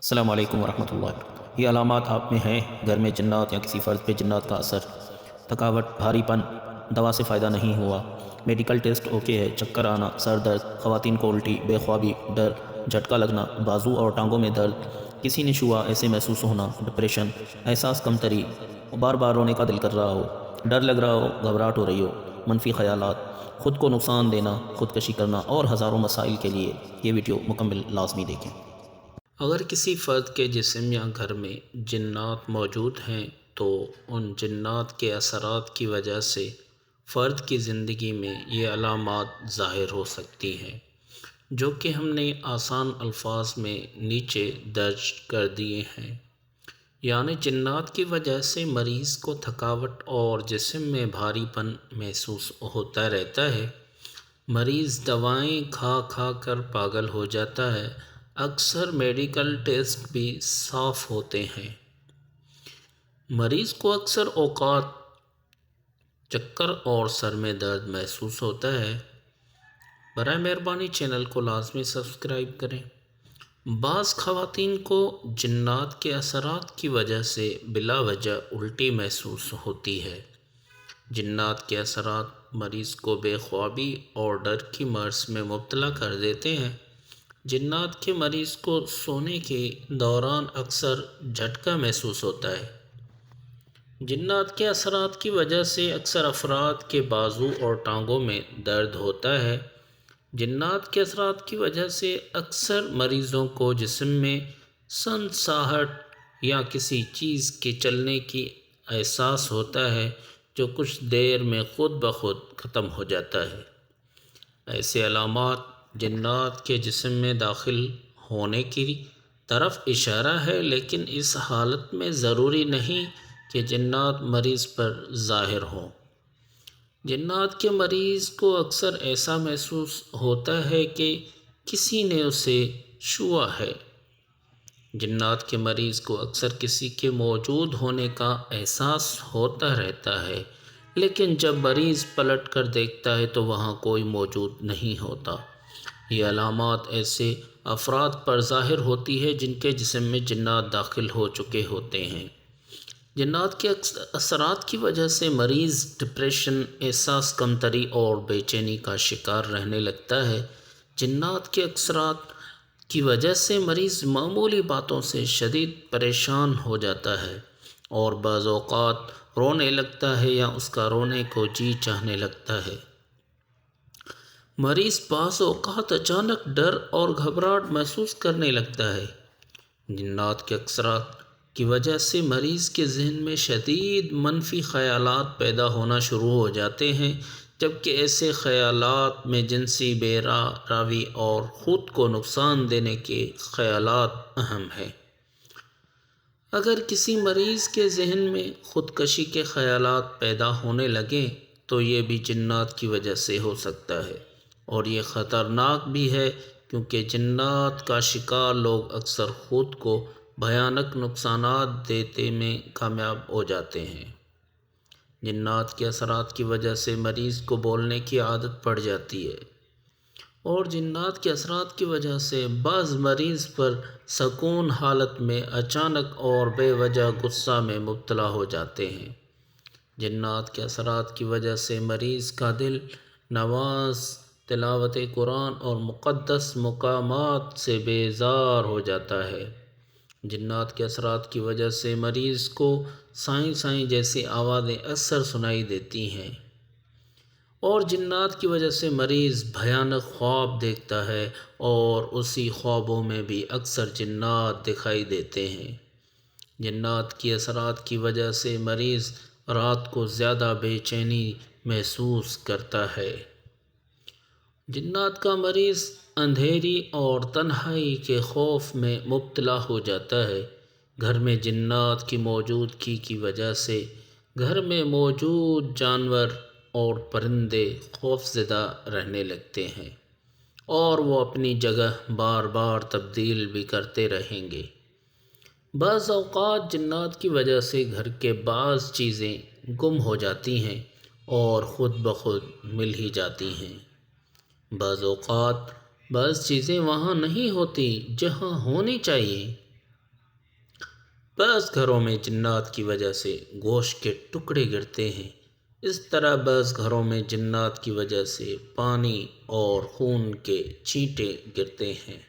السلام علیکم ورحمۃ اللہ۔ یہ علامات آپ میں ہیں؟ گھر میں جنات یا کسی فرد پہ جنات کا اثر، تھکاوٹ، بھاری پن، دوا سے فائدہ نہیں ہوا، میڈیکل ٹیسٹ اوکے ہے، چکر آنا، سر درد، خواتین کو الٹی، بے خوابی، ڈر، جھٹکا لگنا، بازو اور ٹانگوں میں درد، کسی نے چھوا ایسے محسوس ہونا، ڈپریشن، احساس کمتری، بار بار رونے کا دل کر رہا ہو، ڈر لگ رہا ہو، گھبراہٹ ہو رہی ہو، منفی خیالات، خود کو نقصان دینا، خودکشی کرنا اور ہزاروں مسائل کے لیے یہ ویڈیو مکمل لازمی دیکھیں۔ اگر کسی فرد کے جسم یا گھر میں جنات موجود ہیں تو ان جنات کے اثرات کی وجہ سے فرد کی زندگی میں یہ علامات ظاہر ہو سکتی ہیں، جو کہ ہم نے آسان الفاظ میں نیچے درج کر دیے ہیں۔ یعنی جنات کی وجہ سے مریض کو تھکاوٹ اور جسم میں بھاری پن محسوس ہوتا رہتا ہے۔ مریض دوائیں کھا کھا کر پاگل ہو جاتا ہے۔ اکثر میڈیکل ٹیسٹ بھی صاف ہوتے ہیں۔ مریض کو اکثر اوقات چکر اور سر میں درد محسوس ہوتا ہے۔ برائے مہربانی چینل کو لازمی سبسکرائب کریں۔ بعض خواتین کو جنات کے اثرات کی وجہ سے بلا وجہ الٹی محسوس ہوتی ہے۔ جنات کے اثرات مریض کو بے خوابی اور ڈر کی مرض میں مبتلا کر دیتے ہیں۔ جنات کے مریض کو سونے کے دوران اکثر جھٹکا محسوس ہوتا ہے۔ جنات کے اثرات کی وجہ سے اکثر افراد کے بازو اور ٹانگوں میں درد ہوتا ہے۔ جنات کے اثرات کی وجہ سے اکثر مریضوں کو جسم میں سنساہٹ یا کسی چیز کے چلنے کی احساس ہوتا ہے، جو کچھ دیر میں خود بخود ختم ہو جاتا ہے۔ ایسے علامات جنات کے جسم میں داخل ہونے کی طرف اشارہ ہے، لیکن اس حالت میں ضروری نہیں کہ جنات مریض پر ظاہر ہوں۔ جنات کے مریض کو اکثر ایسا محسوس ہوتا ہے کہ کسی نے اسے چھوا ہے۔ جنات کے مریض کو اکثر کسی کے موجود ہونے کا احساس ہوتا رہتا ہے، لیکن جب مریض پلٹ کر دیکھتا ہے تو وہاں کوئی موجود نہیں ہوتا۔ یہ علامات ایسے افراد پر ظاہر ہوتی ہے جن کے جسم میں جنات داخل ہو چکے ہوتے ہیں۔ جنات کے اثرات کی وجہ سے مریض ڈپریشن، احساس کمتری اور بے چینی کا شکار رہنے لگتا ہے۔ جنات کے اثرات کی وجہ سے مریض معمولی باتوں سے شدید پریشان ہو جاتا ہے اور بعض اوقات رونے لگتا ہے یا اس کا رونے کو جی چاہنے لگتا ہے۔ مریض بعض اوقات اچانک ڈر اور گھبراہٹ محسوس کرنے لگتا ہے۔ جنات کے اثرات کی وجہ سے مریض کے ذہن میں شدید منفی خیالات پیدا ہونا شروع ہو جاتے ہیں، جبکہ ایسے خیالات میں جنسی بے راوی اور خود کو نقصان دینے کے خیالات اہم ہیں۔ اگر کسی مریض کے ذہن میں خودکشی کے خیالات پیدا ہونے لگیں تو یہ بھی جنات کی وجہ سے ہو سکتا ہے، اور یہ خطرناک بھی ہے کیونکہ جنات کا شکار لوگ اکثر خود کو بھیانک نقصانات دینے میں کامیاب ہو جاتے ہیں۔ جنات کے اثرات کی وجہ سے مریض کو بولنے کی عادت پڑ جاتی ہے، اور جنات کے اثرات کی وجہ سے بعض مریض پر سکون حالت میں اچانک اور بے وجہ غصہ میں مبتلا ہو جاتے ہیں۔ جنات کے اثرات کی وجہ سے مریض کا دل نماز، تلاوت قرآن اور مقدس مقامات سے بیزار ہو جاتا ہے۔ جنات کے اثرات کی وجہ سے مریض کو سائیں سائیں جیسی آوازیں اکثر سنائی دیتی ہیں، اور جنات کی وجہ سے مریض بھیانک خواب دیکھتا ہے اور اسی خوابوں میں بھی اکثر جنات دکھائی دیتے ہیں۔ جنات کی اثرات کی وجہ سے مریض رات کو زیادہ بے چینی محسوس کرتا ہے۔ جنات کا مریض اندھیری اور تنہائی کے خوف میں مبتلا ہو جاتا ہے۔ گھر میں جنات کی موجودگی کی وجہ سے گھر میں موجود جانور اور پرندے خوفزدہ رہنے لگتے ہیں، اور وہ اپنی جگہ بار بار تبدیل بھی کرتے رہیں گے۔ بعض اوقات جنات کی وجہ سے گھر کے بعض چیزیں گم ہو جاتی ہیں اور خود بخود مل ہی جاتی ہیں۔ بعض اوقات بعض چیزیں وہاں نہیں ہوتی جہاں ہونی چاہیے۔ بعض گھروں میں جنات کی وجہ سے گوشت کے ٹکڑے گرتے ہیں، اس طرح بعض گھروں میں جنات کی وجہ سے پانی اور خون کے چھینٹے گرتے ہیں۔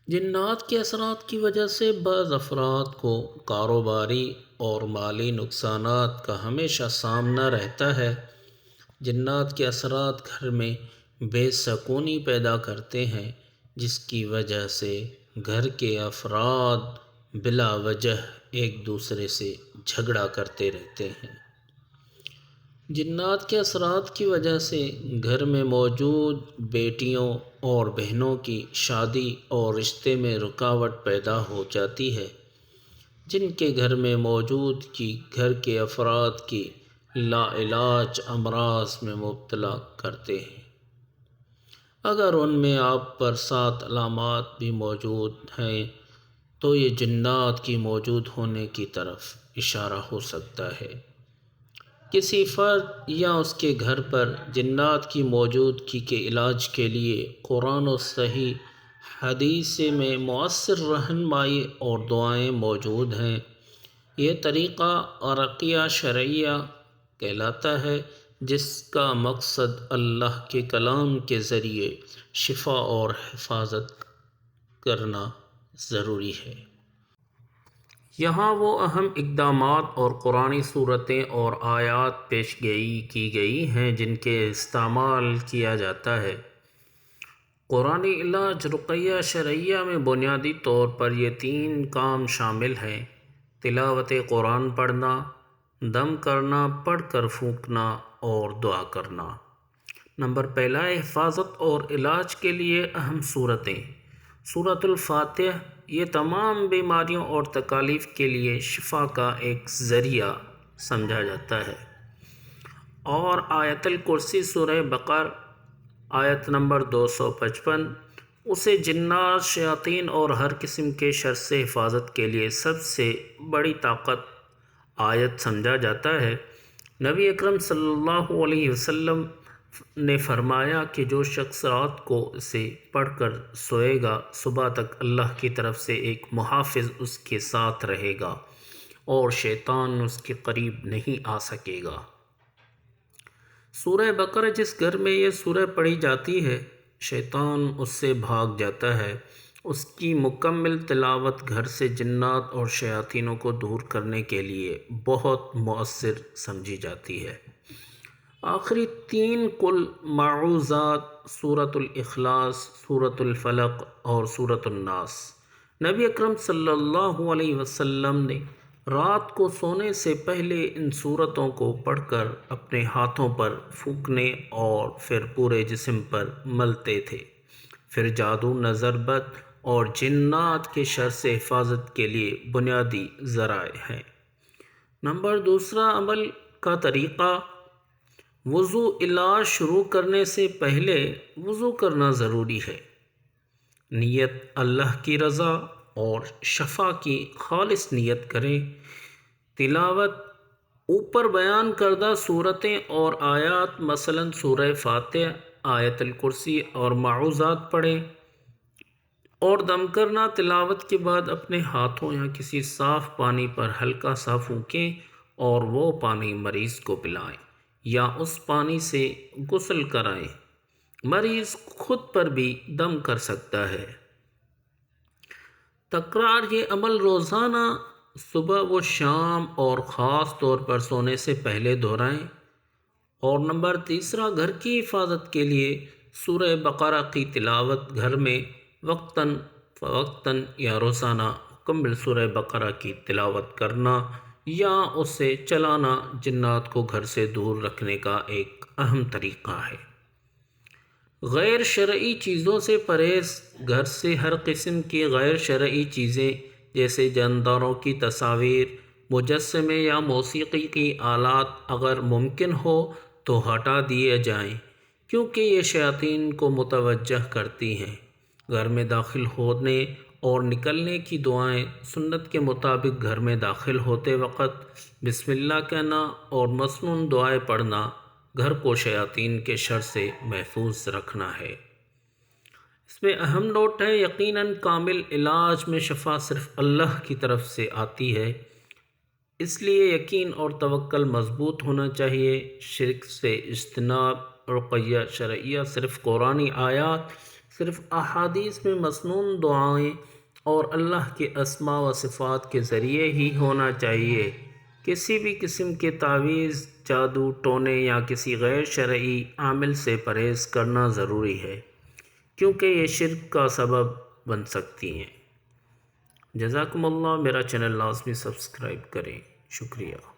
جنات کے اثرات کی وجہ سے بعض افراد کو کاروباری اور مالی نقصانات کا ہمیشہ سامنا رہتا ہے۔ جنات کے اثرات گھر میں بے سکونی پیدا کرتے ہیں، جس کی وجہ سے گھر کے افراد بلا وجہ ایک دوسرے سے جھگڑا کرتے رہتے ہیں۔ جنات کے اثرات کی وجہ سے گھر میں موجود بیٹیوں اور بہنوں کی شادی اور رشتے میں رکاوٹ پیدا ہو جاتی ہے، جن کے گھر میں موجود کی گھر کے افراد کی لا علاج امراض میں مبتلا کرتے ہیں۔ اگر ان میں آپ پر 7 علامات بھی موجود ہیں تو یہ جنات کی موجود ہونے کی طرف اشارہ ہو سکتا ہے۔ کسی فرد یا اس کے گھر پر جنات کی موجودگی کے علاج کے لیے قرآن و صحیح حدیث میں مؤثر رہنمائی اور دعائیں موجود ہیں۔ یہ طریقہ رقیہ شرعیہ کہلاتا ہے، جس کا مقصد اللہ کے کلام کے ذریعے شفا اور حفاظت کرنا ضروری ہے۔ یہاں وہ اہم اقدامات اور قرآنی صورتیں اور آیات پیشگی کی گئی ہیں جن کے استعمال کیا جاتا ہے۔ قرآنی علاج رقیہ شرعیہ میں بنیادی طور پر یہ 3 کام شامل ہیں: تلاوت قرآن پڑھنا، دم کرنا، پڑھ کر پھونکنا اور دعا کرنا۔ نمبر پہلا، حفاظت اور علاج کے لیے اہم صورتیں۔ سورۃ الفاتحہ یہ تمام بیماریوں اور تکالیف کے لیے شفا کا ایک ذریعہ سمجھا جاتا ہے، اور آیت الکرسی سورہ بقرہ آیت نمبر 255 اسے جنات، شیاطین اور ہر قسم کے شر سے حفاظت کے لیے سب سے بڑی طاقت آیت سمجھا جاتا ہے۔ نبی اکرم صلی اللہ علیہ وسلم نے فرمایا کہ جو شخص رات کو اسے پڑھ کر سوئے گا، صبح تک اللہ کی طرف سے ایک محافظ اس کے ساتھ رہے گا اور شیطان اس کے قریب نہیں آ سکے گا۔ سورہ بقرہ جس گھر میں یہ سورہ پڑھی جاتی ہے، شیطان اس سے بھاگ جاتا ہے۔ اس کی مکمل تلاوت گھر سے جنات اور شیاطینوں کو دور کرنے کے لیے بہت مؤثر سمجھی جاتی ہے۔ آخری 3 قل معوذات، سورۃ الاخلاص، سورۃ الفلق اور سورۃ الناس، نبی اکرم صلی اللہ علیہ وسلم نے رات کو سونے سے پہلے ان سورتوں کو پڑھ کر اپنے ہاتھوں پر پھونکنے اور پھر پورے جسم پر ملتے تھے۔ پھر جادو، نظر بد اور جنات کے شر سے حفاظت کے لیے بنیادی ذرائع ہیں۔ نمبر دوسرا، عمل کا طریقہ۔ وضو۔ علاج شروع کرنے سے پہلے وضو کرنا ضروری ہے۔ نیت اللہ کی رضا اور شفا کی خالص نیت کریں۔ تلاوت۔ اوپر بیان کردہ صورتیں اور آیات مثلاً سورہ فاتحہ، آیت الکرسی اور معوذات پڑھیں، اور دم کرنا۔ تلاوت کے بعد اپنے ہاتھوں یا کسی صاف پانی پر ہلکا سا پھونکیں اور وہ پانی مریض کو پلائیں یا اس پانی سے غسل کرائیں۔ مریض خود پر بھی دم کر سکتا ہے۔ تکرار۔ یہ عمل روزانہ صبح و شام اور خاص طور پر سونے سے پہلے دہرائیں۔ اور نمبر تیسرا، گھر کی حفاظت کے لیے سورہ بقرہ کی تلاوت گھر میں وقتاً فوقتاً یا روزانہ مکمل سورہ بقرہ کی تلاوت کرنا یا اسے چلانا جنات کو گھر سے دور رکھنے کا ایک اہم طریقہ ہے۔ غیر شرعی چیزوں سے پرہیز۔ گھر سے ہر قسم کی غیر شرعی چیزیں جیسے جانداروں کی تصاویر، مجسمے یا موسیقی کی آلات اگر ممکن ہو تو ہٹا دیے جائیں، کیونکہ یہ شیاطین کو متوجہ کرتی ہیں۔ گھر میں داخل ہونے اور نکلنے کی دعائیں۔ سنت کے مطابق گھر میں داخل ہوتے وقت بسم اللہ کہنا اور مسنون دعائیں پڑھنا گھر کو شیاطین کے شر سے محفوظ رکھنا ہے۔ اس میں اہم نوٹ ہے، یقیناً کامل علاج میں شفا صرف اللہ کی طرف سے آتی ہے، اس لیے یقین اور توکل مضبوط ہونا چاہیے۔ شرک سے اجتناب، رقیہ شرعیہ صرف قرآنی آیات، صرف احادیث میں مسنون دعائیں اور اللہ کے اسماء و صفات کے ذریعے ہی ہونا چاہیے۔ کسی بھی قسم کے تعویذ، جادو ٹونے یا کسی غیر شرعی عامل سے پرہیز کرنا ضروری ہے، کیونکہ یہ شرک کا سبب بن سکتی ہیں۔ جزاکم اللہ، میرا چینل لازمی سبسکرائب کریں، شکریہ۔